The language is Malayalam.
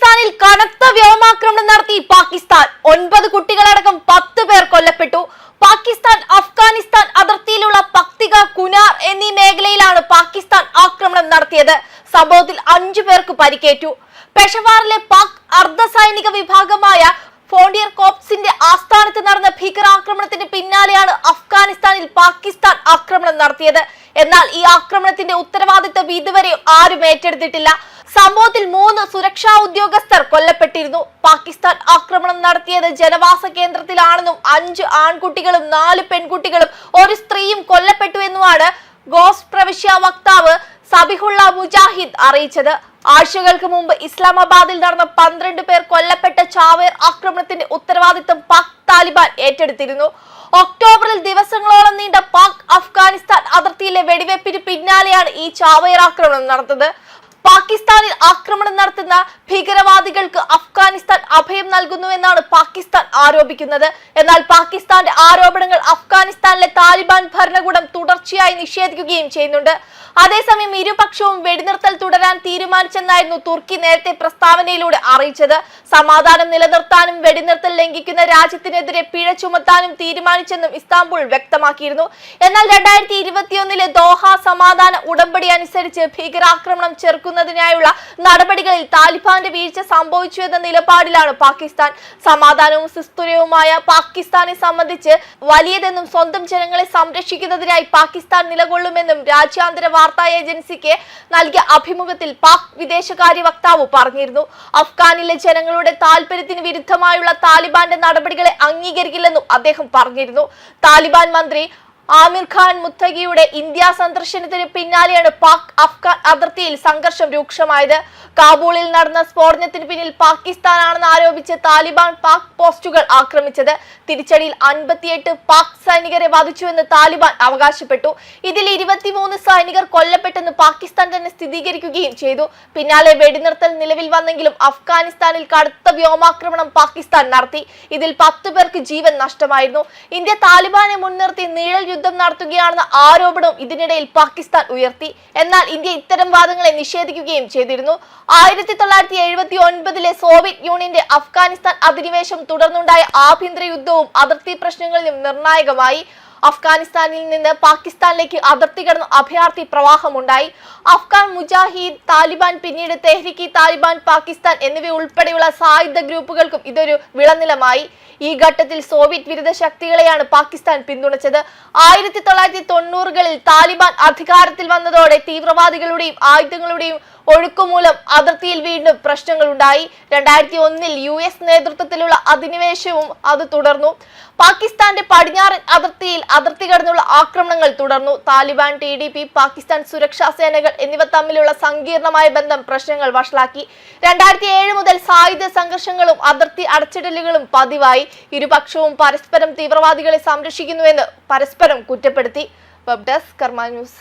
പാകിസ്ഥാനിൽ കനത്ത വ്യോമാക്രമണം നടത്തി പാകിസ്ഥാൻ 9 കുട്ടികളടക്കം 10 പേർ കൊല്ലപ്പെട്ടു. പാകിസ്ഥാൻ അഫ്ഗാനിസ്ഥാൻ അതിർത്തിയിലുള്ള പക്തിക, കുനാർ എന്നീ മേഖലയിലാണ് പാകിസ്ഥാൻ ആക്രമണം നടത്തിയത്. സംഭവത്തിൽ 5 പേർക്ക് പരിക്കേറ്റു. പെഷവാറിലെ പാക് അർദ്ധസൈനിക വിഭാഗമായ ഫോണ്ടിയർ കോപ്സിന്റെ ആസ്ഥാനത്ത് നടന്ന ഭീകരാക്രമണത്തിന് പിന്നാലെയാണ് അഫ്ഗാനിസ്ഥാനിൽ പാകിസ്ഥാൻ ആക്രമണം നടത്തിയത്. എന്നാൽ ഈ ആക്രമണത്തിന്റെ ഉത്തരവാദിത്തം ഇതുവരെ ആരും ഏറ്റെടുത്തിട്ടില്ല. സംഭവത്തിൽ 3 സുരക്ഷാ ഉദ്യോഗസ്ഥർ കൊല്ലപ്പെട്ടിരുന്നു. പാകിസ്ഥാൻ ആക്രമണം നടത്തിയത് ജനവാസ കേന്ദ്രത്തിലാണെന്നും 5 ആൺകുട്ടികളും 4 പെൺകുട്ടികളും 1 സ്ത്രീയും കൊല്ലപ്പെട്ടു എന്നുമാണ് ഗോസ് പ്രവിശ്യ വക്താവ് സബിഹുള്ള മുജാഹിദ് അറിയിച്ചത്. ആഴ്ചകൾക്ക് മുമ്പ് ഇസ്ലാമാബാദിൽ നടന്ന 12 പേർ കൊല്ലപ്പെട്ട ചാവേർ ആക്രമണത്തിന്റെ ഉത്തരവാദിത്തം പാക് താലിബാൻ ഏറ്റെടുത്തിരുന്നു. ഒക്ടോബറിൽ ദിവസങ്ങളോളം നീണ്ട പാക് അഫ്ഗാനിസ്ഥാൻ അതിർത്തിയിലെ വെടിവെപ്പിന് പിന്നാലെയാണ് ഈ ചാവേർ ആക്രമണം നടന്നത്. പാകിസ്ഥാനിൽ ആക്രമണം നടത്തുന്ന ഭീകരവാദികൾക്ക് അഫ്ഗാനിസ്ഥാൻ അഭയം നൽകുന്നുവെന്നാണ് പാകിസ്ഥാൻ ആരോപിക്കുന്നത്. എന്നാൽ പാകിസ്ഥാന്റെ ആരോപണങ്ങൾ അഫ്ഗാനിസ്ഥാനിലെ താലിബാൻ ഭരണകൂടം തുടർച്ചയായി നിഷേധിക്കുകയും ചെയ്യുന്നുണ്ട്. അതേസമയം ഇരുപക്ഷവും വെടിനിർത്തൽ തുടരാൻ തീരുമാനിച്ചെന്നായിരുന്നു തുർക്കി നേരത്തെ പ്രസ്താവനയിലൂടെ അറിയിച്ചത്. സമാധാനം നിലനിർത്താനും വെടിനിർത്തൽ ലംഘിക്കുന്ന രാജ്യത്തിനെതിരെ പിഴ ചുമത്താനും തീരുമാനിച്ചെന്നും ഇസ്താംബുൾ വ്യക്തമാക്കിയിരുന്നു. എന്നാൽ 2021 ദോഹ സമാധാന ഉടമ്പടി അനുസരിച്ച് ഭീകരാക്രമണം ചെറുക്കുന്നതിനായുള്ള നടപടികളിൽ താലിബാന്റെ വീഴ്ച സംഭവിച്ചു എന്ന നിലപാടിലാണ് പാകിസ്ഥാൻ. സമാധാനവും സുസ്ഥിരവുമായ പാകിസ്ഥാനെ സംബന്ധിച്ച് വലിയതെന്നും സ്വന്തം ജനങ്ങളെ സംരക്ഷിക്കുന്നതിനായി പാകിസ്ഥാൻ നിലകൊള്ളുമെന്നും രാജ്യാന്തര വാർത്താ ഏജൻസിക്ക് നൽകിയ അഭിമുഖത്തിൽ പാക് വിദേശകാര്യ വക്താവ് പറഞ്ഞിരുന്നു. അഫ്ഗാനിലെ ജനങ്ങളുടെ താൽപര്യത്തിന് വിരുദ്ധമായുള്ള താലിബാന്റെ നടപടികളെ അംഗീകരിക്കില്ലെന്നും അദ്ദേഹം പറഞ്ഞിരുന്നു. താലിബാൻ മന്ത്രി ആമിർ ഖാൻ മുത്തഖിയുടെ ഇന്ത്യ സന്ദർശനത്തിന് പിന്നാലെയാണ് പാക് അഫ്ഗാൻ അതിർത്തിയിൽ സംഘർഷം രൂക്ഷമായത്. കാബൂളിൽ നടന്ന സ്ഫോടനത്തിന് പിന്നിൽ പാകിസ്ഥാനാണെന്ന് ആരോപിച്ച് താലിബാൻ പാക് പോസ്റ്റുകൾ ആക്രമിച്ചത്. തിരിച്ചടിയിൽ 58 പാക് സൈനികരെ വധിച്ചുവെന്ന് താലിബാൻ അവകാശപ്പെട്ടു. ഇതിൽ 23 സൈനികർ കൊല്ലപ്പെട്ടെന്ന് പാകിസ്ഥാൻ തന്നെ സ്ഥിരീകരിക്കുകയും ചെയ്തു. പിന്നാലെ വെടിനിർത്തൽ നിലവിൽ വന്നെങ്കിലും അഫ്ഗാനിസ്ഥാനിൽ കടുത്ത വ്യോമാക്രമണം പാകിസ്ഥാൻ നടത്തി. ഇതിൽ 10 പേർക്ക് ജീവൻ നഷ്ടമായിരുന്നു. ഇന്ത്യ താലിബാനെ മുൻനിർത്തി നീഴൽ യുദ്ധം നടത്തുകയാണെന്ന ആരോപണവും ഇതിനിടയിൽ പാകിസ്ഥാൻ ഉയർത്തി. എന്നാൽ ഇന്ത്യ ഇത്തരം വാദങ്ങളെ നിഷേധിക്കുകയും ചെയ്തിരുന്നു. 1979 സോവിയറ്റ് യൂണിയന്റെ അഫ്ഗാനിസ്ഥാൻ അധിനിവേശം തുടർന്നുണ്ടായ ആഭ്യന്തര യുദ്ധവും അതിർത്തി പ്രശ്നങ്ങളിലും നിർണായകമായി. അഫ്ഗാനിസ്ഥാനിൽ നിന്ന് പാകിസ്ഥാനിലേക്ക് അതിർത്തി കടന്ന് അഭയാർത്ഥി പ്രവാഹമുണ്ടായി. അഫ്ഗാൻ മുജാഹിദ് താലിബാൻ, പിന്നീട് തെഹ്രിക്ക് താലിബാൻ പാകിസ്ഥാൻ എന്നിവയുൾപ്പെടെയുള്ള സായുധ ഗ്രൂപ്പുകൾക്കും ഇതൊരു വിളനിലമായി. ഈ ഘട്ടത്തിൽ സോവിയറ്റ് വിരുദ്ധ ശക്തികളെയാണ് പാകിസ്ഥാൻ പിന്തുണച്ചത്. 1990കളിൽ താലിബാൻ അധികാരത്തിൽ വന്നതോടെ തീവ്രവാദികളുടെയും ആയുധങ്ങളുടെയും ഒഴുക്കുമൂലം അതിർത്തിയിൽ വീണ്ടും പ്രശ്നങ്ങൾ ഉണ്ടായി. 2001 US നേതൃത്വത്തിലുള്ള അധിനിവേശവും അത് തുടർന്നു. പാകിസ്ഥാന്റെ പടിഞ്ഞാറൻ അതിർത്തിയിൽ അതിർത്തി കടന്നുള്ള ആക്രമണങ്ങൾ തുടർന്നു. താലിബാൻ, TDP, പാകിസ്ഥാൻ സുരക്ഷാ സേനകൾ എന്നിവ തമ്മിലുള്ള സങ്കീർണമായ ബന്ധം പ്രശ്നങ്ങൾ വഷളാക്കി. 2007 മുതൽ സായുധ സംഘർഷങ്ങളും അതിർത്തി അടച്ചിടലുകളും പതിവായി. ഇരുപക്ഷവും പരസ്പരം തീവ്രവാദികളെ സംരക്ഷിക്കുന്നുവെന്ന് പരസ്പരം കുറ്റപ്പെടുത്തി. വെബ് ഡെസ്ക് കർമ്മ ന്യൂസ്.